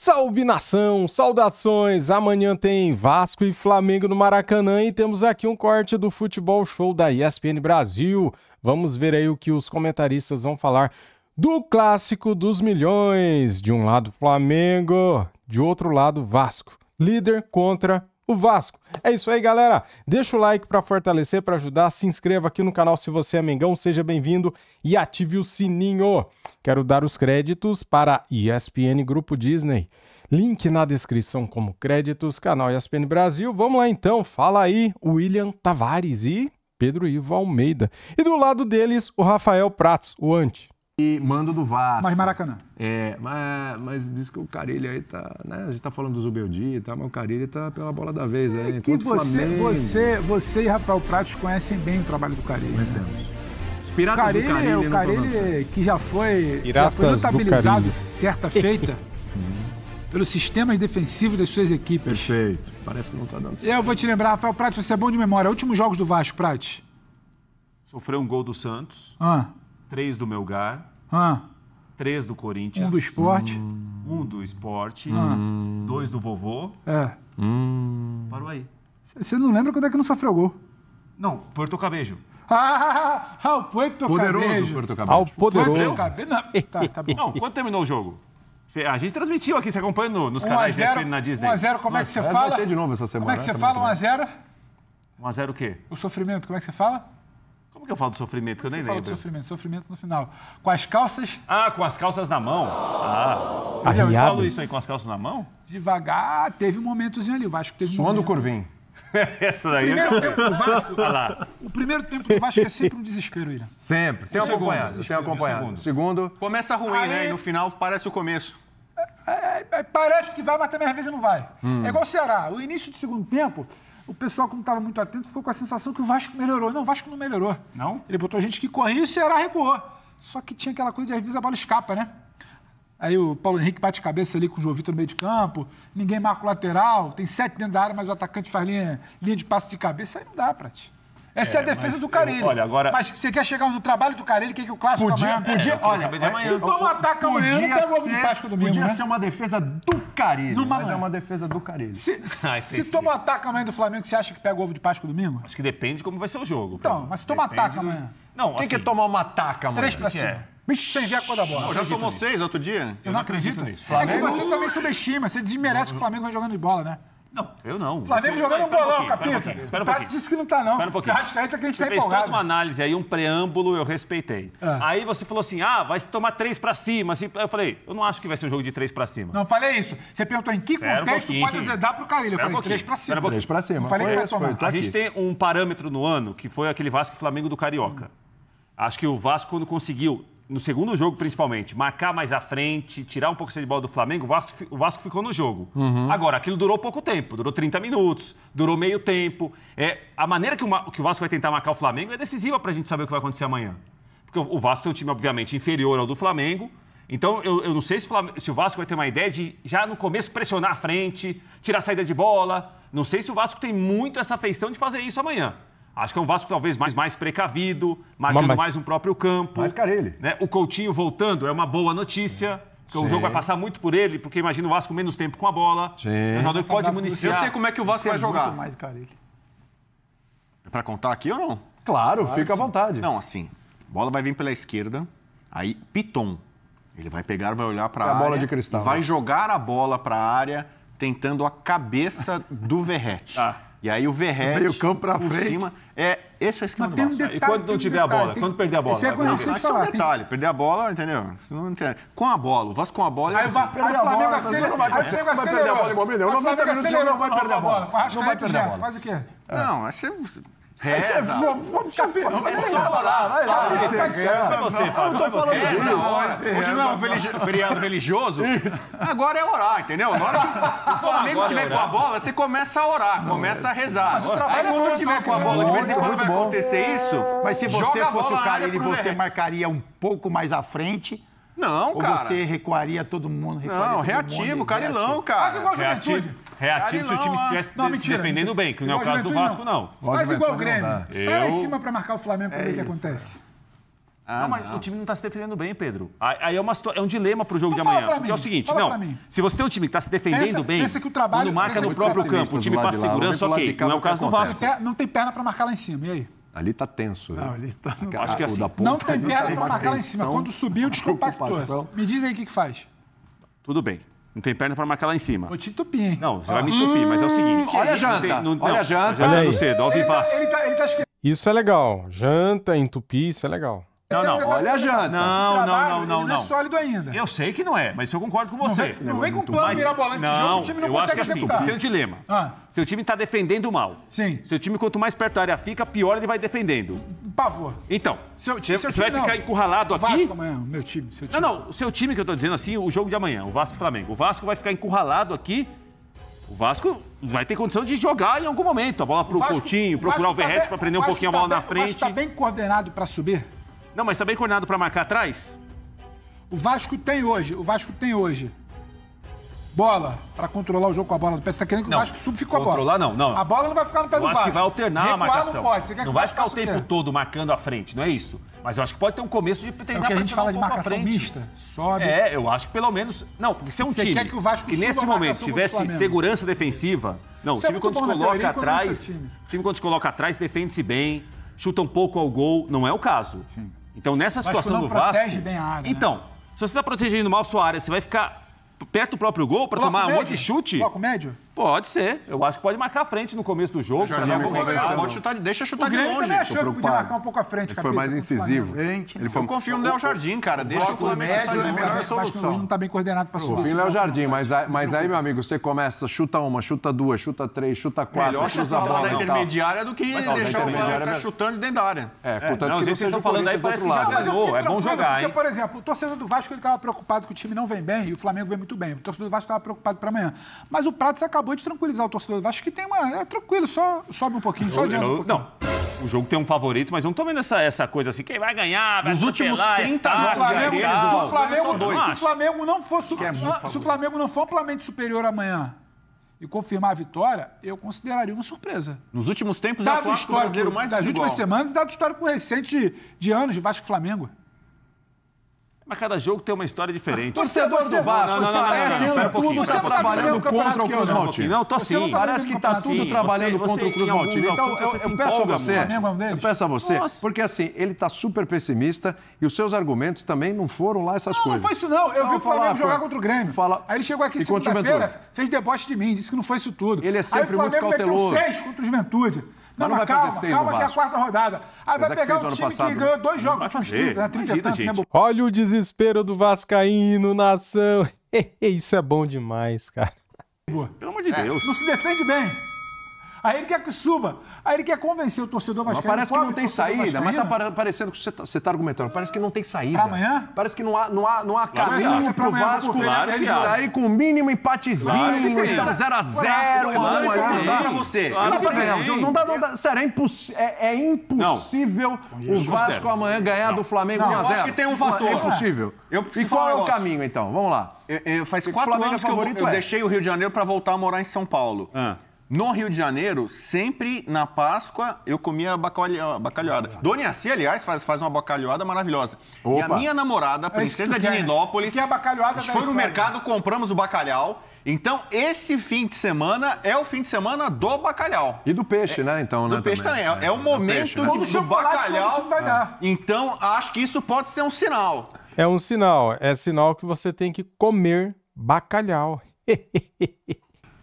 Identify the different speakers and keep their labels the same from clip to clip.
Speaker 1: Salve nação, saudações! Amanhã tem Vasco e Flamengo no Maracanã e temos aqui um corte do Futebol Show da ESPN Brasil. Vamos ver aí o que os comentaristas vão falar do clássico dos milhões. De um lado Flamengo, de outro lado Vasco. Líder contra o Vasco. É isso aí, galera. Deixa o like para fortalecer, para ajudar. Se inscreva aqui no canal se você é Mengão. Seja bem-vindo e ative o sininho. Quero dar os créditos para ESPN Grupo Disney. Link na descrição como créditos, canal ESPN Brasil. Vamos lá então. Fala aí, William Tavares e Pedro Ivo Almeida. E do lado deles, o Rafael Prats, o Anti.
Speaker 2: E mando do Vasco.
Speaker 3: Mas Maracanã.
Speaker 2: Mas diz que o Carille aí tá, né? A gente tá falando do Zubeldia e tal, mas o Carille tá pela bola da vez aí.
Speaker 3: Que você e Rafael Pratos conhecem bem o trabalho do Carille.
Speaker 2: Conhecemos. Piratas do Carille.
Speaker 3: O Carille que já foi
Speaker 1: Notabilizado
Speaker 3: certa feita pelos sistemas defensivos das suas equipes.
Speaker 2: Perfeito. Parece que não tá dando certo.
Speaker 3: Eu vou te lembrar, Rafael Pratos, você é bom de memória. Últimos jogos do Vasco, Pratos.
Speaker 4: Sofreu um gol do Santos. 3 do Melgar, 3 do Corinthians.
Speaker 3: 1 do Sport.
Speaker 4: 1 do Sport. 2 do Vovô. Parou aí.
Speaker 3: Você não lembra quando é que não sofreu gol?
Speaker 4: Não, Porto Cabejo.
Speaker 3: O Porto
Speaker 2: Poderoso Porto Cabejo.
Speaker 1: Ao poderoso.
Speaker 3: Tá bom.
Speaker 4: Não, quando terminou o jogo? A gente transmitiu aqui, você acompanha nos canais da ESPN na Disney.
Speaker 3: 1x0, como é que você fala?
Speaker 2: Vai ter de novo essa semana.
Speaker 3: Como é que você fala 1x0?
Speaker 4: 1x0 o quê?
Speaker 3: O sofrimento, como é que você fala?
Speaker 4: Como que eu falo do sofrimento? Que eu nem
Speaker 3: Você fala
Speaker 4: lembro.
Speaker 3: do sofrimento no final. Com as calças...
Speaker 4: Com as calças na mão? Eu falo isso aí com as calças na mão?
Speaker 3: Devagar, teve um momentozinho ali. O Vasco teve um
Speaker 2: Suando o
Speaker 3: momento.
Speaker 2: Curvim.
Speaker 4: Essa daí
Speaker 3: O primeiro tempo do Vasco é sempre um desespero, Irã.
Speaker 2: Sempre. Tenho acompanhado. Segundo.
Speaker 5: Começa ruim, né? E no final parece o começo.
Speaker 3: Parece que vai, mas também às vezes não vai. É igual o Ceará. O início do segundo tempo, o pessoal, como estava muito atento, ficou com a sensação que o Vasco melhorou. Não, o Vasco não melhorou.
Speaker 4: Não?
Speaker 3: Ele botou gente que corria e o Ceará recuou. Só que tinha aquela coisa de às vezes a bola escapa, né? Aí o Paulo Henrique bate cabeça ali com o João Vitor no meio de campo, ninguém marca o lateral, tem 7 dentro da área, mas o atacante faz linha de passe de cabeça, aí não dá, Prati. Essa é a defesa do Carille.
Speaker 4: Olha, agora...
Speaker 3: Mas você quer chegar no trabalho do Carille, que é o clássico amanhã?
Speaker 4: Olha,
Speaker 3: se toma um ataque amanhã, não pega o ovo de Páscoa domingo,
Speaker 2: Podia
Speaker 3: né?
Speaker 2: ser uma defesa do Carille,
Speaker 3: Numa
Speaker 2: mas é uma defesa do Carille.
Speaker 3: Se toma um ataque amanhã do Flamengo, você acha que pega o ovo de Páscoa domingo?
Speaker 4: Acho que depende de como vai ser o jogo.
Speaker 3: Então, mas se toma ataque amanhã.
Speaker 4: Não,
Speaker 2: Quem quer tomar uma taca, mano?
Speaker 3: 3 pra cima. Sem ver a cor da bola.
Speaker 5: Já tomou 6 outro dia?
Speaker 3: Eu não acredito nisso.
Speaker 4: Flamengo...
Speaker 3: É que você também subestima, você desmerece que o Flamengo vai jogando de bola, né?
Speaker 4: Não, eu não.
Speaker 3: Flamengo jogando um bolão, capita.
Speaker 4: Espera um
Speaker 3: Prato
Speaker 4: pouquinho.
Speaker 3: disse que não tá, não.
Speaker 4: Espera um pouquinho.
Speaker 3: Acho que a gente
Speaker 4: você
Speaker 3: tá
Speaker 4: fez
Speaker 3: empolgado.
Speaker 4: toda uma análise aí, um preâmbulo, eu respeitei. Aí você falou assim, vai se tomar 3 pra cima. Assim, eu falei, eu não acho que vai ser um jogo de 3 pra cima.
Speaker 3: Não, falei isso. Você perguntou em que contexto pode azedar pro Carille. Eu falei 3 pra cima.
Speaker 2: 3 pra cima.
Speaker 3: Não falei que vai tomar.
Speaker 4: A gente tem um parâmetro no ano, que foi aquele Vasco e Flamengo do Carioca. Acho que o Vasco, quando conseguiu, no segundo jogo principalmente, marcar mais à frente, tirar um pouco de bola do Flamengo, o Vasco ficou no jogo. Agora, aquilo durou pouco tempo, durou 30 minutos, durou meio tempo. A maneira que o Vasco vai tentar marcar o Flamengo é decisiva pra gente saber o que vai acontecer amanhã. Porque o Vasco tem um time, obviamente, inferior ao do Flamengo. Então, eu não sei se o Vasco vai ter uma ideia de, já no começo, pressionar a frente, tirar a saída de bola. Não sei se o Vasco tem muito essa feição de fazer isso amanhã. Acho que é um Vasco talvez mais precavido, marcando mais um próprio campo.
Speaker 2: Mais Carille.
Speaker 4: Né? O Coutinho voltando é uma boa notícia, porque o jogo vai passar muito por ele, porque imagina o Vasco menos tempo com a bola. É um jogador que pode municiar.
Speaker 5: Eu sei como é que o Vasco vai jogar.
Speaker 3: Muito mais Carille.
Speaker 5: É pra contar aqui ou não?
Speaker 2: Claro, fica à vontade.
Speaker 5: Não, assim, bola vai vir pela esquerda, aí Piton. Ele vai pegar, vai olhar pra
Speaker 2: Essa é
Speaker 5: área.
Speaker 2: a bola de cristal,
Speaker 5: e vai
Speaker 2: né?
Speaker 5: jogar a bola pra área, tentando a cabeça do Verratti. E aí o Verratti...
Speaker 2: Meio campo pra
Speaker 5: por
Speaker 2: frente.
Speaker 5: Cima, esse é o esquema do
Speaker 3: tem um
Speaker 5: Vasco.
Speaker 3: detalhe,
Speaker 4: E quando não tiver a bola? Quando perder a bola?
Speaker 3: Esse é conhecido
Speaker 5: Isso é um detalhe. Perder a bola, entendeu? Isso não entende. Com a bola, o Vasco com a bola...
Speaker 3: Aí o Flamengo acelerou.
Speaker 2: Vai perder a bola em momento nenhum. 90 minutos de jogo não vai perder a bola.
Speaker 3: Não vai perder a bola. Faz o quê?
Speaker 5: Não, aí você... Reza.
Speaker 2: Vamos campeão.
Speaker 5: É só orar, vai lá.
Speaker 4: Não é você, Fábio, não é você.
Speaker 5: Hoje não é um feriado religioso. Agora é orar, entendeu? Na hora que o Flamengo tiver com a bola, você começa a orar, começa a rezar. Aí quando tiver com a bola, de vez em quando vai acontecer isso.
Speaker 6: Mas se você
Speaker 5: joga a
Speaker 6: fosse
Speaker 5: bola
Speaker 6: o
Speaker 5: na
Speaker 6: Carille,
Speaker 5: área pro
Speaker 6: você
Speaker 5: Verratti.
Speaker 6: marcaria um pouco mais à frente?
Speaker 5: Não,
Speaker 6: Ou
Speaker 5: cara.
Speaker 6: você recuaria todo mundo?
Speaker 5: Não, reativo, Carilão,
Speaker 3: Faz igual
Speaker 5: cara.
Speaker 3: a Juventude.
Speaker 4: Reativo se o time estivesse se
Speaker 3: mentira,
Speaker 4: defendendo bem, que não é o
Speaker 3: Igual
Speaker 4: caso do
Speaker 3: Juventude,
Speaker 4: Vasco, não.
Speaker 3: Faz igual o
Speaker 2: Juventude
Speaker 3: Grêmio.
Speaker 2: não dá.
Speaker 3: Sai lá em cima pra marcar o Flamengo pra ver o que acontece.
Speaker 4: Não, mas o time não está se defendendo bem, Pedro. Aí é um dilema para o jogo
Speaker 3: Então
Speaker 4: de
Speaker 3: fala
Speaker 4: amanhã.
Speaker 3: pra
Speaker 4: Porque é o
Speaker 3: mim,
Speaker 4: seguinte,
Speaker 3: fala pra mim.
Speaker 4: se você tem um time que está se defendendo bem,
Speaker 3: pensa que o trabalho-
Speaker 4: quando marca
Speaker 3: pensa
Speaker 4: no
Speaker 3: que o
Speaker 4: próprio
Speaker 2: trabalho-
Speaker 4: campo, o time
Speaker 2: do lado
Speaker 4: passa
Speaker 2: de lá,
Speaker 4: segurança,
Speaker 2: vamos ver pro lado
Speaker 4: ok.
Speaker 2: de cá,
Speaker 4: Não é o
Speaker 2: o que
Speaker 4: caso do
Speaker 2: acontece.
Speaker 4: Vasco.
Speaker 3: Não tem perna pra marcar lá em cima, e aí?
Speaker 2: Ali tá tenso.
Speaker 6: Não, eles estão...
Speaker 4: Acho que é assim.
Speaker 3: Não tem perna pra marcar lá em cima. Quando subiu, descompactou. Me diz aí o que faz.
Speaker 4: Tudo bem. Não tem perna para marcar lá em cima.
Speaker 3: Vou te entupir, hein?
Speaker 4: Não, você vai me entupir, mas é o seguinte.
Speaker 2: Olha a
Speaker 4: não
Speaker 2: janta,
Speaker 4: tem- não-
Speaker 2: olha
Speaker 4: não,
Speaker 2: a janta.
Speaker 4: Já
Speaker 1: Olha
Speaker 4: é
Speaker 1: aí.
Speaker 4: cedo, ao vivaço.
Speaker 3: Ele tá esquecendo.
Speaker 1: Isso é legal. Janta, entupir, isso é legal.
Speaker 4: Não.
Speaker 2: Olha a janta.
Speaker 3: Não é
Speaker 4: não.
Speaker 3: sólido ainda.
Speaker 4: Eu sei que não é, mas eu concordo com você.
Speaker 3: Não vem com plano mirabolante de jogo,
Speaker 4: Não,
Speaker 3: o time não
Speaker 4: eu acho
Speaker 3: consegue
Speaker 4: que assim,
Speaker 3: executar.
Speaker 4: tem um dilema.
Speaker 3: Ah.
Speaker 4: Seu time está defendendo mal.
Speaker 3: Sim.
Speaker 4: Seu time, quanto mais perto da área fica, pior ele vai defendendo.
Speaker 3: Por favor.
Speaker 4: Então,
Speaker 3: Seu
Speaker 4: você
Speaker 3: time
Speaker 4: vai
Speaker 3: não.
Speaker 4: ficar encurralado
Speaker 3: O Vasco
Speaker 4: aqui?
Speaker 3: amanhã, meu time, seu time.
Speaker 4: Não, o seu time que eu tô dizendo assim, o jogo de amanhã, o Vasco e Flamengo. O Vasco vai ficar encurralado aqui. O Vasco vai ter condição de jogar em algum momento. A bola pro Coutinho, procurar o Verratti para prender um pouquinho a bola na frente.
Speaker 3: O Vasco tá bem coordenado para subir?
Speaker 4: Não, mas tá bem coordenado para marcar atrás?
Speaker 3: O Vasco tem hoje bola para controlar o jogo com a bola do pé. Você tá querendo que o Vasco suba e fique com a bola?
Speaker 4: Controlar não.
Speaker 3: A bola não vai ficar no pé do
Speaker 4: Eu
Speaker 3: Vasco.
Speaker 4: acho que vai alternar
Speaker 3: Recuar
Speaker 4: a marcação.
Speaker 3: Não pode. Você quer que
Speaker 4: não
Speaker 3: o
Speaker 4: vai
Speaker 3: Vasco
Speaker 4: ficar o
Speaker 3: faça
Speaker 4: tempo
Speaker 3: quê?
Speaker 4: todo marcando à frente, não é isso. Mas eu acho que pode ter um começo de
Speaker 3: É
Speaker 4: treinar
Speaker 3: o que a gente
Speaker 4: pressionar
Speaker 3: fala de
Speaker 4: um pouco à
Speaker 3: marcação
Speaker 4: frente.
Speaker 3: mista. Sobe.
Speaker 4: Eu acho que pelo menos... Não, porque se é um
Speaker 3: Você
Speaker 4: time
Speaker 3: quer que o Vasco suba
Speaker 4: nesse
Speaker 3: a
Speaker 4: momento
Speaker 3: marcação contra o
Speaker 4: tivesse
Speaker 3: Flamengo.
Speaker 4: segurança defensiva... Não,
Speaker 3: Isso
Speaker 4: o
Speaker 3: é
Speaker 4: time
Speaker 3: muito
Speaker 4: quando se
Speaker 3: bom na
Speaker 4: coloca
Speaker 3: teoria, quando não é
Speaker 4: atrás...
Speaker 3: seu time.
Speaker 4: O time quando se coloca atrás defende-se bem, chuta um pouco ao gol, não é o caso.
Speaker 3: Sim.
Speaker 4: Então nessa
Speaker 3: Vasco
Speaker 4: situação
Speaker 3: não
Speaker 4: do Vasco...
Speaker 3: protege bem a área, né?
Speaker 4: Então, se você está protegendo mal sua área, você vai ficar perto do próprio gol para tomar um monte de chute?
Speaker 3: Bloco médio?
Speaker 4: Pode ser. Eu acho que pode marcar a frente no começo do jogo.
Speaker 5: Jardim,
Speaker 4: pra dar uma
Speaker 5: pode chutar, deixa chutar
Speaker 3: O
Speaker 5: de
Speaker 3: Grêmio
Speaker 5: longe.
Speaker 3: também achou que podia
Speaker 2: preocupado.
Speaker 3: marcar um pouco à frente.
Speaker 2: Ele foi mais incisivo.
Speaker 6: Frente,
Speaker 2: Ele foi...
Speaker 5: Eu confio no Del Jardim, cara. Deixa o
Speaker 6: bloco
Speaker 5: Flamengo
Speaker 6: médio
Speaker 5: chutar de
Speaker 6: é a
Speaker 5: longe.
Speaker 6: melhor
Speaker 3: O Vasco hoje
Speaker 6: solução.
Speaker 3: não tá bem coordenado para subir.
Speaker 2: Confio no Léo Jardim, mas aí, meu amigo, você começa, chuta uma, chuta duas, chuta três, chuta quatro,
Speaker 5: Melhor
Speaker 2: cruza
Speaker 5: chutar
Speaker 2: a
Speaker 5: lá
Speaker 2: bola
Speaker 5: da
Speaker 2: e tal.
Speaker 5: intermediária do que deixar o Flamengo
Speaker 2: intermediária
Speaker 5: ficar
Speaker 2: é-
Speaker 5: chutando dentro da área.
Speaker 2: Contanto
Speaker 4: não,
Speaker 2: que
Speaker 4: vocês
Speaker 2: não seja
Speaker 4: estão
Speaker 2: o
Speaker 4: falando aí,
Speaker 2: Corinthians do
Speaker 4: parece
Speaker 2: outro
Speaker 4: que já
Speaker 2: lado.
Speaker 4: ganhou. É bom jogar,
Speaker 3: porque,
Speaker 4: hein?
Speaker 3: por exemplo, o torcedor do Vasco ele estava preocupado que o time não vem bem e o Flamengo vem muito bem. O torcedor do Vasco estava preocupado para amanhã. Mas o Prates acabou de tranquilizar o torcedor do Vasco que tem uma... É tranquilo, só sobe um pouquinho, só adianta um pouquinho.
Speaker 4: Não, o jogo tem um favorito, mas eu não tô vendo essa coisa assim, quem vai ganhar, vai
Speaker 5: Nos últimos
Speaker 4: atropelar,
Speaker 5: 30
Speaker 4: tal,
Speaker 5: jogos
Speaker 4: tal,
Speaker 5: deles,
Speaker 4: tal.
Speaker 5: ó,
Speaker 3: Se o Flamengo,
Speaker 5: são dois.
Speaker 3: se o Flamengo não for
Speaker 6: muito
Speaker 3: se o Flamengo não for amplamente superior amanhã e confirmar a vitória, eu consideraria uma surpresa.
Speaker 5: Nos últimos tempos, é o
Speaker 3: Dado o
Speaker 5: clássico brasileiro
Speaker 3: histórico
Speaker 5: mais
Speaker 3: das
Speaker 5: desigual.
Speaker 3: últimas semanas e dado o histórico recente de anos de Vasco e Flamengo.
Speaker 4: Mas cada jogo tem uma história diferente.
Speaker 2: Torcedor do Vasco,
Speaker 4: Não,
Speaker 2: você
Speaker 4: não,
Speaker 2: tá
Speaker 4: não,
Speaker 2: fazendo
Speaker 4: pera um pouquinho.
Speaker 2: tudo,
Speaker 3: Você
Speaker 2: tá
Speaker 3: não tá vivendo
Speaker 2: trabalhando
Speaker 3: o campeonato
Speaker 2: contra o
Speaker 3: que eu
Speaker 2: Cruz
Speaker 3: não.
Speaker 2: Maltino.
Speaker 4: Não, tô
Speaker 3: Você não
Speaker 4: sim.
Speaker 3: tá
Speaker 2: Parece que está tudo
Speaker 4: Sim,
Speaker 2: trabalhando
Speaker 4: você-
Speaker 2: contra o Cruz
Speaker 4: em alguns
Speaker 2: Maltino. Então,
Speaker 4: assuntos você se
Speaker 2: eu peço a
Speaker 4: empolga,
Speaker 2: você,
Speaker 3: Flamengo é um deles?
Speaker 2: eu peço a você,
Speaker 4: Nossa.
Speaker 2: porque assim, ele está super pessimista e os seus argumentos também não foram lá essas
Speaker 3: Não,
Speaker 2: coisas.
Speaker 3: não foi isso não. Eu vi o
Speaker 2: fala,
Speaker 3: Flamengo jogar
Speaker 2: pô.
Speaker 3: contra o Grêmio.
Speaker 2: Fala.
Speaker 3: Aí ele chegou aqui
Speaker 2: E contra o
Speaker 3: segunda-feira,
Speaker 2: Juventude.
Speaker 3: fez deboche de mim, disse que não foi isso tudo.
Speaker 2: Ele é sempre
Speaker 3: aí o Flamengo
Speaker 2: muito cauteloso.
Speaker 3: meteu 6 contra o Juventude. Não,
Speaker 2: não
Speaker 3: mas
Speaker 2: vai fazer
Speaker 3: calma,
Speaker 2: 6
Speaker 3: calma
Speaker 2: no
Speaker 3: que é a
Speaker 2: Vasco.
Speaker 3: 4ª rodada. Aí vai
Speaker 2: é que
Speaker 3: pegar
Speaker 2: fez
Speaker 3: um
Speaker 2: ano
Speaker 3: time
Speaker 2: passado.
Speaker 3: que ganhou 2 jogos
Speaker 4: Vai fazer,
Speaker 3: distintos, né? 30 e
Speaker 4: imagina,
Speaker 3: tanto, né?
Speaker 4: gente.
Speaker 1: Olha o desespero do Vascaíno, nação. Isso é bom demais, cara.
Speaker 3: Boa.
Speaker 4: Pelo amor de Deus.
Speaker 3: Não se defende bem. Aí ele quer que suba. Aí ele quer convencer o torcedor
Speaker 2: Mas
Speaker 3: vascaíno.
Speaker 2: parece que não
Speaker 3: pobre
Speaker 2: tem
Speaker 3: torcedor
Speaker 2: saída, mas
Speaker 3: vascaíno.
Speaker 2: tá parecendo que você tá argumentando. Parece que não tem saída.
Speaker 3: Pra amanhã?
Speaker 2: Parece que não há caminho
Speaker 3: exato. Pra
Speaker 2: pro
Speaker 3: amanhã,
Speaker 2: Vasco
Speaker 3: claro que há.
Speaker 2: sair com o mínimo empatezinho,
Speaker 4: Claro que tem.
Speaker 2: 0x0,
Speaker 5: Eu vou dar uma informação
Speaker 2: aí.
Speaker 5: pra você.
Speaker 4: Claro
Speaker 5: Eu
Speaker 4: que
Speaker 5: não
Speaker 4: tem.
Speaker 5: sei.
Speaker 2: Não dá, sério, é impossível o Vasco
Speaker 4: considero.
Speaker 2: amanhã ganhar do Flamengo
Speaker 3: Não,
Speaker 2: 1 a 0.
Speaker 5: eu acho que tem um fator.
Speaker 2: É impossível.
Speaker 5: Eu
Speaker 2: E
Speaker 5: preciso
Speaker 2: qual
Speaker 5: falar
Speaker 2: é
Speaker 5: um
Speaker 2: o
Speaker 5: negócio.
Speaker 2: caminho, então? Vamos lá.
Speaker 5: Faz
Speaker 2: O
Speaker 5: 4
Speaker 2: Flamengo
Speaker 5: anos que
Speaker 2: favorito
Speaker 5: eu
Speaker 2: é.
Speaker 5: deixei o Rio de Janeiro para voltar a morar em São Paulo. No Rio de Janeiro, sempre na Páscoa, eu comia bacalhoada. Dona Iaci, aliás, faz uma bacalhoada maravilhosa. E a
Speaker 2: Opa.
Speaker 5: minha namorada, a
Speaker 3: É isso que
Speaker 5: princesa
Speaker 3: tu
Speaker 5: de
Speaker 3: quer, né?
Speaker 5: Nilópolis,
Speaker 3: Que é a bacalhoada
Speaker 5: a gente
Speaker 3: da
Speaker 5: foi no
Speaker 3: história.
Speaker 5: mercado, compramos o bacalhau. Então, esse fim de semana é o fim de semana do bacalhau.
Speaker 2: E do peixe, né? Então, né?
Speaker 5: Do peixe também. É o
Speaker 2: Do
Speaker 5: momento
Speaker 2: peixe, né?
Speaker 3: Ou do
Speaker 5: do
Speaker 3: chocolate, quando o
Speaker 5: bacalhau.
Speaker 3: time vai dar.
Speaker 5: Então, acho que isso pode ser um sinal.
Speaker 1: É um sinal. É sinal que você tem que comer bacalhau.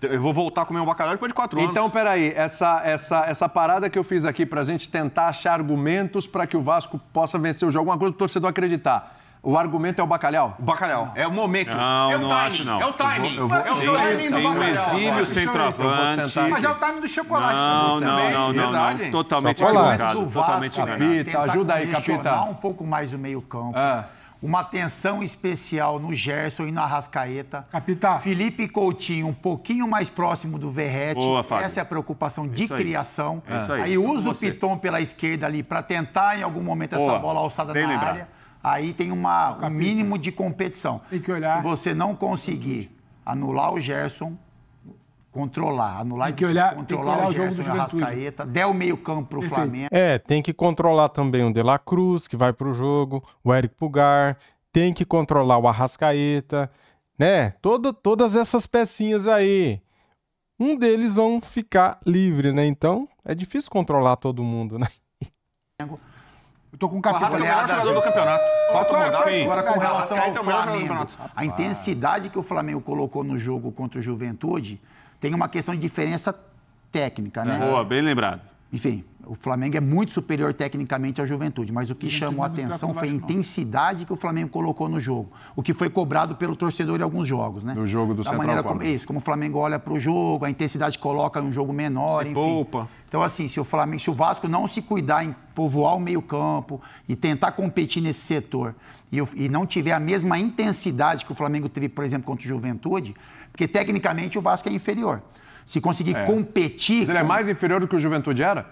Speaker 5: Eu vou voltar a comer um bacalhau depois de 4 anos.
Speaker 2: Então, peraí, essa parada que eu fiz aqui pra gente tentar achar argumentos para que o Vasco possa vencer o jogo, uma coisa do torcedor acreditar. O argumento é o bacalhau?
Speaker 5: O bacalhau. É o momento.
Speaker 4: Não,
Speaker 5: é o
Speaker 4: não
Speaker 5: timing.
Speaker 4: acho, não.
Speaker 5: É o timing.
Speaker 2: Eu vou-
Speaker 5: é o
Speaker 2: tem-
Speaker 5: timing do
Speaker 4: Tem um
Speaker 5: bacalhau.
Speaker 4: exímio
Speaker 2: Eu
Speaker 4: centroavante.
Speaker 2: vou sentar
Speaker 3: Mas é o time do chocolate.
Speaker 4: Não,
Speaker 3: também.
Speaker 4: não,
Speaker 5: verdade.
Speaker 4: Totalmente
Speaker 1: Chocolate.
Speaker 4: equivocado.
Speaker 6: do
Speaker 4: Totalmente
Speaker 6: Vasco,
Speaker 4: enganado.
Speaker 2: Capita, ajuda aí,
Speaker 6: congestionar
Speaker 2: Capita.
Speaker 6: um pouco mais o meio-campo.
Speaker 2: Ah.
Speaker 6: Uma atenção especial no Gerson e no Arrascaeta.
Speaker 3: Capita.
Speaker 6: Felipe Coutinho um pouquinho mais próximo do Verratti.
Speaker 4: Boa, Fábio.
Speaker 6: Essa é a preocupação de
Speaker 4: isso aí.
Speaker 6: criação.
Speaker 4: É isso aí.
Speaker 6: Aí
Speaker 4: Tô com
Speaker 6: usa o
Speaker 4: você.
Speaker 6: Piton pela esquerda ali para tentar em algum momento essa
Speaker 4: Boa.
Speaker 6: bola alçada
Speaker 4: Bem
Speaker 6: na
Speaker 4: lembrado.
Speaker 6: área. Aí tem um mínimo de competição.
Speaker 3: Tem que olhar.
Speaker 6: Se você não conseguir anular o Gerson, Controlar, anular
Speaker 3: Tem que olhar
Speaker 6: controlar
Speaker 3: o
Speaker 6: o
Speaker 3: jogo
Speaker 6: Gerson
Speaker 3: do
Speaker 6: e o
Speaker 3: Juventude.
Speaker 6: Arrascaeta, der o meio campo pro
Speaker 3: Perfeito.
Speaker 6: Flamengo.
Speaker 1: Tem que controlar também o De La Cruz, que vai pro jogo, o Eric Pulgar, tem que controlar o Arrascaeta, né? Todas essas pecinhas aí. Um deles vão ficar livre, né? Então, é difícil controlar todo mundo, né?
Speaker 3: Eu tô com um
Speaker 5: O Arrasca é o
Speaker 3: capítulo.
Speaker 5: melhor jogador do campeonato. Pode mudar.
Speaker 6: Agora, com relação ao
Speaker 5: Arrascaeta é o melhor jogador do
Speaker 6: Flamengo,
Speaker 5: campeonato.
Speaker 6: a intensidade que o Flamengo colocou no jogo contra o Juventude tem uma questão de diferença técnica, né?
Speaker 4: Boa, bem lembrado.
Speaker 6: Enfim, o Flamengo é muito superior tecnicamente à Juventude, mas o que chamou a atenção foi a intensidade que o Flamengo colocou no jogo, o que foi cobrado pelo torcedor em alguns jogos, né?
Speaker 2: No jogo do
Speaker 6: da
Speaker 2: Central
Speaker 6: maneira como,
Speaker 2: Córdoba.
Speaker 6: isso, como o Flamengo olha para o jogo, a intensidade que coloca em um jogo menor, enfim.
Speaker 4: poupa.
Speaker 6: Então, assim, se o Vasco não se cuidar em povoar o meio-campo e tentar competir nesse setor e não tiver a mesma intensidade que o Flamengo teve, por exemplo, contra o Juventude, porque tecnicamente o Vasco é inferior. Se conseguir competir.
Speaker 2: Mas ele é mais inferior do que o Juventude era?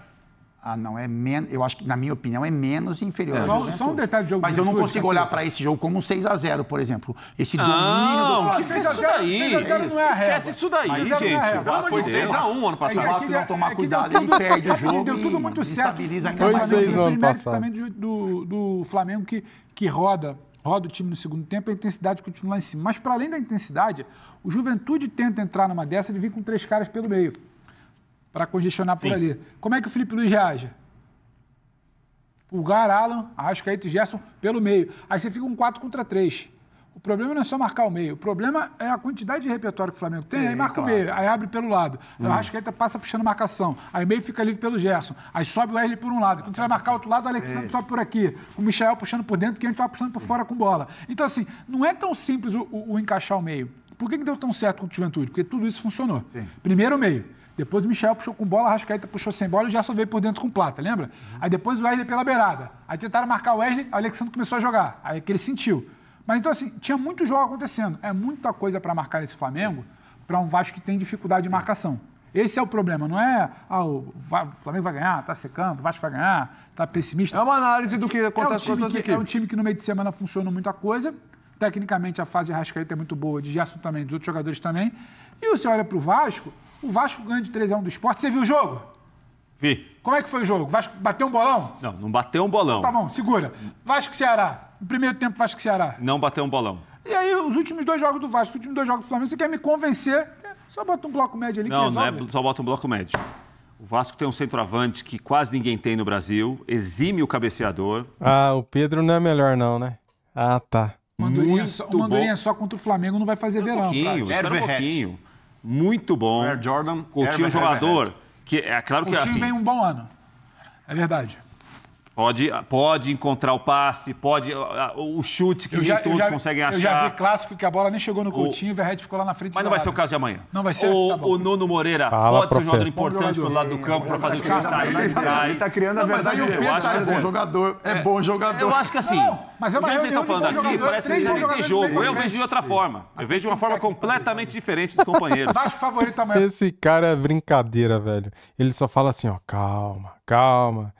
Speaker 6: Ah, não, é menos. Eu acho que, na minha opinião, é menos inferior. ao Juventude.
Speaker 3: Só um detalhe do jogo
Speaker 6: Mas
Speaker 3: do
Speaker 6: eu não
Speaker 3: Juventude,
Speaker 6: consigo olhar para esse jogo como um 6-0, por exemplo. Esse domínio do
Speaker 4: Não,
Speaker 6: Flamengo.
Speaker 4: que esquece isso daí.
Speaker 3: 6-0 não é a
Speaker 4: Esquece
Speaker 3: régua.
Speaker 4: isso daí,
Speaker 3: Mas
Speaker 4: gente.
Speaker 3: não é a régua.
Speaker 5: O Vasco foi 6-1 ano
Speaker 6: Se
Speaker 5: passado.
Speaker 6: o Vasco não tomar
Speaker 3: que
Speaker 6: cuidado,
Speaker 3: deu
Speaker 6: ele
Speaker 3: tudo-
Speaker 6: perde o jogo
Speaker 3: deu tudo muito
Speaker 6: e
Speaker 3: certo.
Speaker 6: desestabiliza ainda
Speaker 1: Foi
Speaker 6: mais.
Speaker 1: 6 no ano
Speaker 3: Tem mérito
Speaker 1: passado.
Speaker 3: também do Flamengo que roda o time no segundo tempo, a intensidade continua lá em cima. Mas, para além da intensidade, o Juventude tenta entrar numa dessa de vir com 3 caras pelo meio, para congestionar por ali. Como é que o Felipe Luiz reage? Pulgar, Alan, Arrascaeta e Gerson pelo meio. Aí você fica um 4 contra 3. O problema não é só marcar o meio. O problema é a quantidade de repertório que o Flamengo tem. Aí marca o meio, aí abre pelo lado. Aí o Arrascaeta passa puxando marcação. Aí o meio fica livre pelo Gerson. Aí sobe o Wesley por um lado. Quando você vai marcar o outro lado, o Alexandre sobe por aqui. O Michael puxando por dentro, que a gente vai puxando por fora com bola. Então, assim, não é tão simples o encaixar o meio. Por que deu tão certo contra o Juventude? Porque tudo isso funcionou. Primeiro o meio. Depois o Michel puxou com bola, a Arrascaeta puxou sem bola e o Gerson veio por dentro com plata, lembra? Aí depois o Wesley pela beirada. Aí tentaram marcar o Wesley, o Alexandre começou a jogar. Aí que ele sentiu. Mas então assim, tinha muito jogo acontecendo. É muita coisa para marcar esse Flamengo, para um Vasco que tem dificuldade de marcação. Esse é o problema, não é o Flamengo vai ganhar, tá secando, o Vasco vai ganhar, tá pessimista.
Speaker 2: É uma análise do que acontece com as duas
Speaker 3: É um
Speaker 2: equipes.
Speaker 3: time que no meio de semana funciona muita coisa. Tecnicamente a fase de Arrascaeta é muito boa, de Gerson também, dos outros jogadores também. E você olha para o Vasco ganha de 3-1 do Sport. Você viu o jogo?
Speaker 4: Vi.
Speaker 3: Como é que foi o jogo? O Vasco bateu um bolão?
Speaker 4: Não bateu um bolão.
Speaker 3: Tá bom, segura. Vasco e Ceará. No primeiro tempo, Vasco e Ceará.
Speaker 4: Não bateu um bolão.
Speaker 3: E aí, os últimos 2 jogos do Vasco, os últimos 2 jogos do Flamengo, você quer me convencer? Só bota um bloco médio ali que
Speaker 4: Não
Speaker 3: resolve.
Speaker 4: é só bota um bloco médio. O Vasco tem um centroavante que quase ninguém tem no Brasil, exime o cabeceador.
Speaker 1: Ah, o Pedro não é melhor não, né? Ah, tá.
Speaker 3: Uma andorinha só contra o Flamengo não vai fazer verão.
Speaker 4: Espera um pouquinho. Muito bom.
Speaker 5: Air Jordan.
Speaker 4: Coutinho é um jogador que é claro que
Speaker 3: O
Speaker 4: é
Speaker 3: time
Speaker 4: assim.
Speaker 3: vem um bom ano. É verdade.
Speaker 4: Pode encontrar o passe, pode o chute que nem todos conseguem achar.
Speaker 3: Eu já vi clássico que a bola nem chegou no Coutinho, o Verratti ficou lá na frente.
Speaker 4: Mas não vai ser o caso de amanhã.
Speaker 3: Não vai ser? Tá bom.
Speaker 4: O Nuno Moreira
Speaker 1: Fala,
Speaker 4: pode ser um jogador
Speaker 1: profeta.
Speaker 4: importante pelo lado do campo para fazer o time sair lá de trás.
Speaker 2: Ele tá criando a
Speaker 6: Mas aí
Speaker 2: verdade
Speaker 6: o
Speaker 2: dele.
Speaker 6: Pedro
Speaker 4: acho
Speaker 6: é
Speaker 4: que
Speaker 6: bom
Speaker 4: assim,
Speaker 6: jogador, é bom jogador.
Speaker 4: Eu acho que assim,
Speaker 3: mas é uma
Speaker 4: do jeito que vocês
Speaker 3: reunião
Speaker 4: estão
Speaker 3: de
Speaker 4: falando
Speaker 3: bons
Speaker 4: aqui,
Speaker 3: jogadores,
Speaker 4: parece que
Speaker 3: 3
Speaker 4: já
Speaker 3: bons
Speaker 4: nem tem
Speaker 3: jogadores
Speaker 4: jogo. Eu
Speaker 3: diferentes.
Speaker 4: vejo de outra forma. Eu vejo de uma forma completamente diferente dos companheiros.
Speaker 3: Vasco favorito amanhã.
Speaker 1: Esse cara é brincadeira, velho. Ele só fala assim, ó, calma, calma.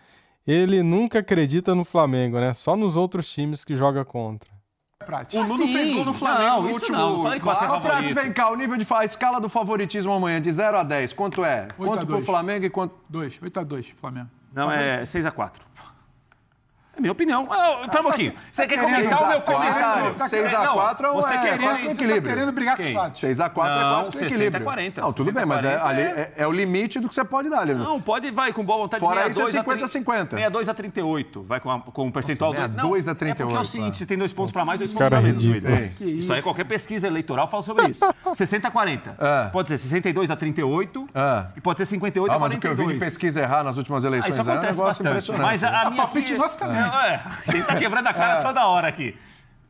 Speaker 1: Ele nunca acredita no Flamengo, né? Só nos outros times que joga contra.
Speaker 3: Prático.
Speaker 5: O Nuno fez gol no Flamengo
Speaker 4: Não,
Speaker 5: no
Speaker 4: isso
Speaker 5: último
Speaker 4: não. Falei que vai ser
Speaker 5: clássico.
Speaker 2: Prats,
Speaker 4: favorito.
Speaker 2: vem cá, o nível a escala do favoritismo amanhã, de 0 a 10, quanto é? Quanto pro
Speaker 3: 8-2.
Speaker 2: Flamengo e quanto...
Speaker 3: 8-2, Flamengo.
Speaker 4: Não, é 6-4. É minha opinião. Pera um pouquinho. Você quer
Speaker 2: querendo
Speaker 4: comentar o meu
Speaker 2: 6-4?
Speaker 4: comentário?
Speaker 2: 6-4
Speaker 4: Não, você
Speaker 2: é
Speaker 4: quer
Speaker 2: quase com equilíbrio.
Speaker 3: querendo brigar
Speaker 4: Quem?
Speaker 3: com os fatos.
Speaker 2: 6-4 é quase com
Speaker 4: 60
Speaker 2: equilíbrio.
Speaker 4: 40.
Speaker 2: Não, tudo bem, mas
Speaker 4: 60
Speaker 2: ali
Speaker 4: é-
Speaker 2: é o limite do que você pode dar, ali.
Speaker 4: Não, pode, vai com boa vontade.
Speaker 2: Fora isso é
Speaker 4: 62
Speaker 2: 50-50.
Speaker 4: 62 a 38. Vai com um percentual...
Speaker 2: Nossa,
Speaker 4: do...
Speaker 2: 62 a
Speaker 4: É porque é
Speaker 2: 38,
Speaker 4: o seguinte, você tem 2 pontos para mais, 2 pontos
Speaker 1: cara
Speaker 4: para menos.
Speaker 1: ridículo.
Speaker 4: Luiz. Isso aí, qualquer pesquisa eleitoral fala sobre isso. 60 a 40.
Speaker 2: É.
Speaker 4: Pode ser 62 a Ah,
Speaker 2: É.
Speaker 4: e pode ser 58 a
Speaker 2: Ah, mas o que eu
Speaker 4: 42.
Speaker 2: vi de pesquisa errar nas últimas eleições
Speaker 4: Isso
Speaker 2: é um
Speaker 4: acontece
Speaker 2: negócio
Speaker 4: bastante.
Speaker 2: impressionante.
Speaker 4: Mas a minha
Speaker 3: palpite
Speaker 4: aqui...
Speaker 3: nosso também.
Speaker 4: A gente tá quebrando a cara toda hora aqui.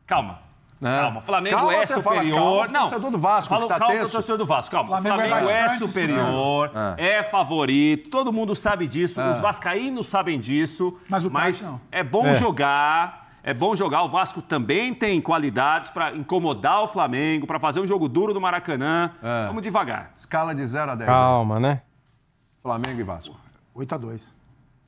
Speaker 4: Calma. Calma, o Flamengo
Speaker 2: Calma,
Speaker 4: é
Speaker 2: você fala,
Speaker 4: superior.
Speaker 2: calma,
Speaker 4: não,
Speaker 2: torcedor do Vasco,
Speaker 4: falo,
Speaker 2: que tá
Speaker 4: calma
Speaker 2: tenso.
Speaker 4: pro torcedor do Vasco. Calma,
Speaker 3: Flamengo
Speaker 4: o
Speaker 3: é
Speaker 4: Flamengo é
Speaker 3: bastante
Speaker 4: superior, é favorito, todo mundo sabe disso, os vascaínos sabem disso,
Speaker 3: Mas o Praz não.
Speaker 4: é bom jogar. É bom jogar, o Vasco também tem qualidades para incomodar o Flamengo, para fazer um jogo duro no Maracanã. Vamos devagar.
Speaker 2: Escala de 0 a 10.
Speaker 1: Calma, né?
Speaker 2: Flamengo e Vasco.
Speaker 6: 8-2.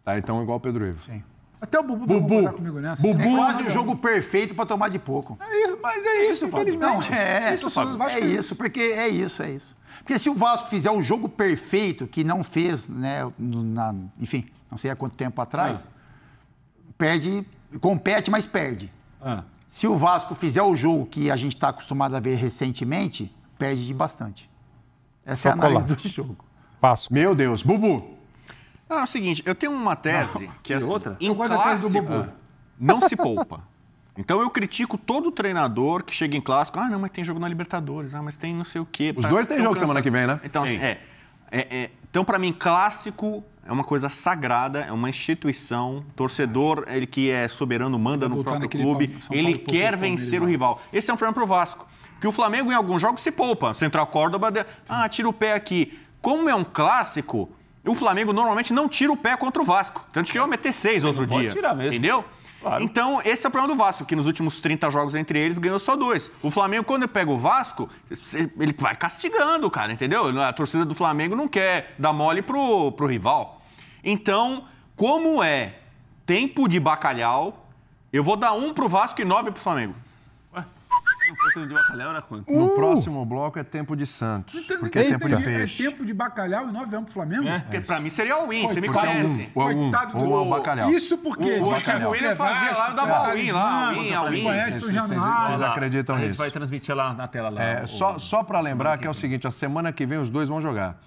Speaker 2: Tá, então igual o Pedro Ivo.
Speaker 6: Sim.
Speaker 3: Até o Bubu vai concordar comigo nessa.
Speaker 6: É quase o jogo perfeito para tomar de pouco.
Speaker 3: É isso, mas é isso, infelizmente.
Speaker 6: Porque é isso. Porque se o Vasco fizer o jogo perfeito, que não fez, né, enfim, não sei há quanto tempo atrás, compete, mas perde. Se o Vasco fizer o jogo que a gente está acostumado a ver recentemente, perde de bastante. Essa é a análise do jogo.
Speaker 1: Passo.
Speaker 2: Meu Deus. Bubu.
Speaker 5: Não, é o seguinte, eu tenho uma tese que é assim, em
Speaker 3: gosto da tese do
Speaker 5: clássico
Speaker 3: Bubu.
Speaker 5: não se poupa. Então eu critico todo treinador que chega em clássico, não, mas tem jogo na Libertadores, mas tem não sei o quê.
Speaker 2: Os dois têm jogo semana que vem, né?
Speaker 5: Então, assim, então para mim, clássico é uma coisa sagrada, é uma instituição. Torcedor, ele que é soberano, manda no próprio clube, ele quer vencer o rival. Esse é um problema pro Vasco. Que o Flamengo, em alguns jogos, se poupa. Central Córdoba, tira o pé aqui. Como é um clássico, o Flamengo normalmente não tira o pé contra o Vasco. Tanto que ia meter 6 outro dia.
Speaker 4: Pode tirar mesmo.
Speaker 5: Entendeu?
Speaker 4: Claro.
Speaker 5: Então, esse é o problema do Vasco, que nos últimos 30 jogos entre eles ganhou só 2. O Flamengo, quando ele pega o Vasco, ele vai castigando, cara, entendeu? A torcida do Flamengo não quer dar mole pro rival. Então, como é tempo de bacalhau, eu vou dar 1 pro Vasco e 9 pro Flamengo.
Speaker 4: Se não fosse de bacalhau, era quanto?
Speaker 2: No próximo bloco é tempo de Santos. Porque é tempo de peixe.
Speaker 3: É tempo de bacalhau e 9 pro Flamengo?
Speaker 5: Porque pra mim seria o win, você me
Speaker 2: Porque
Speaker 5: conhece.
Speaker 3: Coitado do...
Speaker 2: ou bacalhau.
Speaker 3: Isso porque...
Speaker 5: O Chico Willian fazia lá, eu dava all-in lá, all-in.
Speaker 3: Conhece o
Speaker 2: Vocês
Speaker 3: Januário.
Speaker 2: acreditam
Speaker 4: A gente
Speaker 2: nisso?
Speaker 4: vai transmitir lá na tela. Lá,
Speaker 2: Só para lembrar que é o seguinte, a semana que vem os dois vão jogar.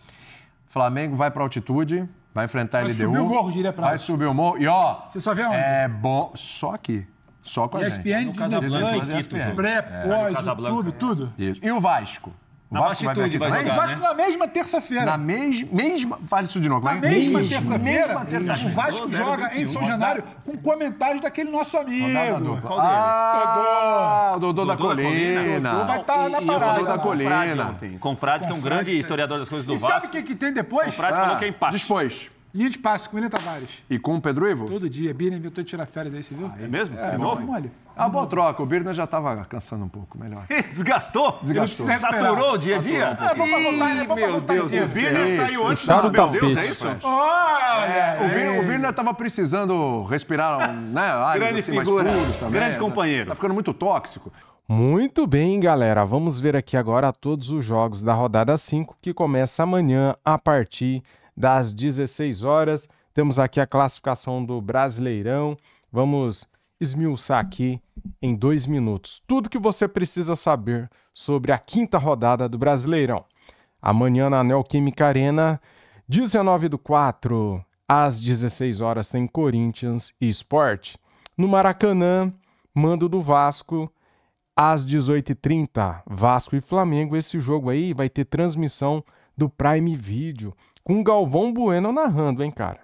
Speaker 2: Flamengo vai para altitude, vai enfrentar a LDU.
Speaker 3: Vai subir o morro, diria pra
Speaker 2: Vai subir o morro. E ó,
Speaker 3: Você só vê aonde?
Speaker 2: é bom, só aqui. Só com a gente.
Speaker 3: ESPN,
Speaker 4: Casablanca,
Speaker 3: Disney+,
Speaker 2: ESPN.
Speaker 3: pré, pós,
Speaker 4: Casablanca.
Speaker 3: YouTube, tudo.
Speaker 2: Isso. E o Vasco? O
Speaker 4: Na
Speaker 2: Vasco
Speaker 4: altitude vai
Speaker 2: também?
Speaker 3: O
Speaker 4: jogar,
Speaker 3: Vasco na mesma terça-feira.
Speaker 2: Na mesma... Fale isso de novo.
Speaker 3: Na mesma terça-feira,
Speaker 2: mesma terça-feira.
Speaker 3: o Vasco joga em São Januário com comentários daquele nosso amigo.
Speaker 4: Qual deles?
Speaker 2: O Dodô da Colina.
Speaker 3: Dodô vai estar na
Speaker 4: E
Speaker 3: parada.
Speaker 2: Dodô da Colina.
Speaker 4: Confrade, que é um grande historiador das coisas do
Speaker 3: E
Speaker 4: Vasco.
Speaker 3: sabe o que tem depois?
Speaker 4: Confrade falou que é empate.
Speaker 2: Depois.
Speaker 3: Linha de passe com William Tavares.
Speaker 2: E com o Pedro Ivo?
Speaker 3: Todo dia. Bira inventou de tirar férias aí, você viu?
Speaker 4: É mesmo? De novo?
Speaker 3: Mole.
Speaker 2: Boa troca. O Birna já estava cansando um pouco. Melhor.
Speaker 4: Desgastou?
Speaker 2: Desgastou.
Speaker 3: Ele precisa
Speaker 4: Saturou o dia a dia?
Speaker 3: É bom pra voltar, é bom pra voltar em dia.
Speaker 5: O Birna saiu antes
Speaker 1: Puxaram
Speaker 5: do
Speaker 1: o
Speaker 5: meu Deus,
Speaker 1: tapete,
Speaker 5: é isso?
Speaker 3: Olha!
Speaker 2: O Birna estava precisando respirar, né? Ares
Speaker 4: Grande
Speaker 2: assim, mais
Speaker 4: figura.
Speaker 2: puros também.
Speaker 4: Grande companheiro.
Speaker 2: Tá ficando muito tóxico.
Speaker 1: Muito bem, galera. Vamos ver aqui agora todos os jogos da rodada 5, que começa amanhã a partir das 16 horas. Temos aqui a classificação do Brasileirão. Vamos esmiuçar aqui em 2 minutos tudo que você precisa saber sobre a 5ª rodada do Brasileirão. Amanhã na Neoquímica Arena, 19/4, às 16 horas, tem Corinthians e Sport. No Maracanã, mando do Vasco, às 18h30, Vasco e Flamengo. Esse jogo aí vai ter transmissão do Prime Video, com Galvão Bueno narrando, hein, cara?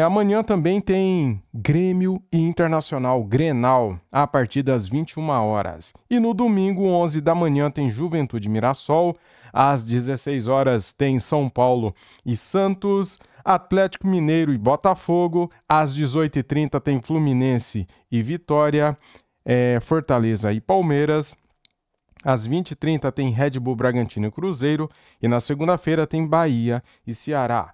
Speaker 1: Amanhã também tem Grêmio e Internacional, Grenal, a partir das 21 horas. E no domingo, 11 da manhã, tem Juventude Mirassol. Às 16 horas tem São Paulo e Santos, Atlético Mineiro e Botafogo. Às 18h30 tem Fluminense e Vitória, Fortaleza e Palmeiras. Às 20h30 tem Red Bull Bragantino e Cruzeiro. E na segunda-feira tem Bahia e Ceará.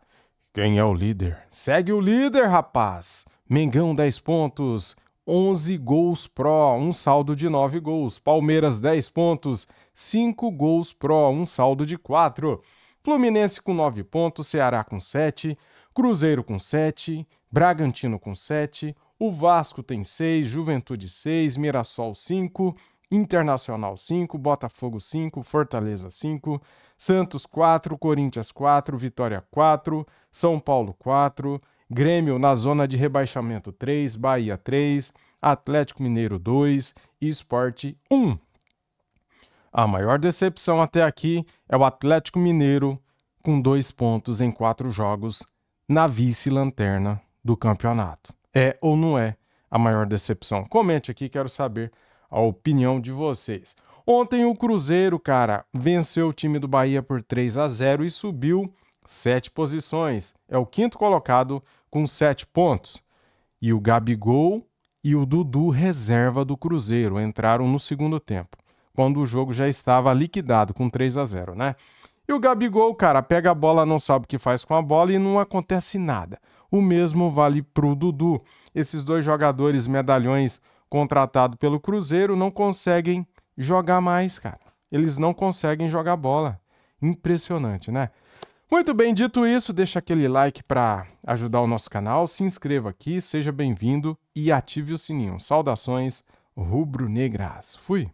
Speaker 1: Quem é o líder? Segue o líder, rapaz! Mengão 10 pontos, 11 gols pró, um saldo de 9 gols. Palmeiras 10 pontos, 5 gols pró, um saldo de 4. Fluminense com 9 pontos, Ceará com 7, Cruzeiro com 7, Bragantino com 7, o Vasco tem 6, Juventude 6, Mirassol 5, Internacional 5, Botafogo 5, Fortaleza 5, Santos 4, Corinthians 4, Vitória 4, São Paulo 4, Grêmio na zona de rebaixamento 3, Bahia 3, Atlético Mineiro 2 e Sport 1. A maior decepção até aqui é o Atlético Mineiro com 2 pontos em 4 jogos na vice-lanterna do campeonato. É ou não é a maior decepção? Comente aqui, quero saber a opinião de vocês. Ontem o Cruzeiro, cara, venceu o time do Bahia por 3-0 e subiu 7 posições. É o 5º colocado com 7 pontos. E o Gabigol e o Dudu, reserva do Cruzeiro, entraram no segundo tempo, quando o jogo já estava liquidado com 3-0, né? E o Gabigol, cara, pega a bola, não sabe o que faz com a bola e não acontece nada. O mesmo vale pro Dudu. Esses dois jogadores medalhões contratados pelo Cruzeiro não conseguem jogar mais, cara. Eles não conseguem jogar bola. Impressionante, né? Muito bem, dito isso, deixa aquele like para ajudar o nosso canal, se inscreva aqui, seja bem-vindo e ative o sininho. Saudações rubro-negras. Fui!